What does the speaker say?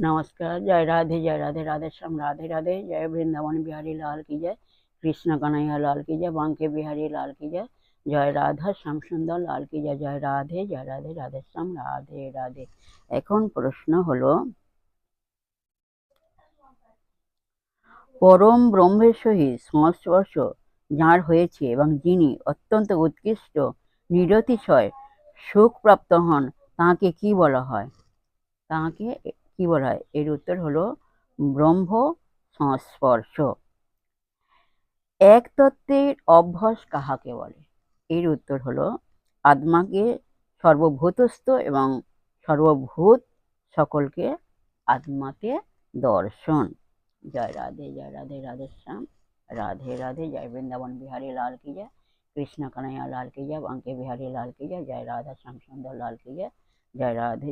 नमस्कार। जय राधे राधे श्याम राधे राधे। जय वृंदावन बिहारी लाल की जय। कृष्ण कन्हैया लाल की जय। बांके बिहारी लाल की जय। जय राधा श्याम सुंदर लाल की जय। जय राधे राधे श्याम राधे राधे। এখন প্রশ্ন হলো, পরম ব্রহ্মের সহিত সংস্পর্শ যাঁর হয়েছে এবং যিনি অত্যন্ত উৎকৃষ্ট নিরতিশয় সুখ প্রাপ্ত হন, তাঁকে কি বলা হয়? তাঁকে কি বলা হয়? এর উত্তর হলো ব্রহ্ম সংস্পর্শ। এক তত্ত্বের অভ্যাস কাহাকে বলে? এর উত্তর হলো আত্মাকে সর্বভূতস্থ এবং সর্বভূত সকলকে আত্মাতে দর্শন। জয় রাধে রাধে শ্যাম রাধে রাধে। জয় বৃন্দাবন বিহাरी लाल की जय। कृष्ण कन्हैया लाल की जय। बांके बिहारी लाल की जय। जय राधा श्याम सुंदर लाल की जय। जय राधे।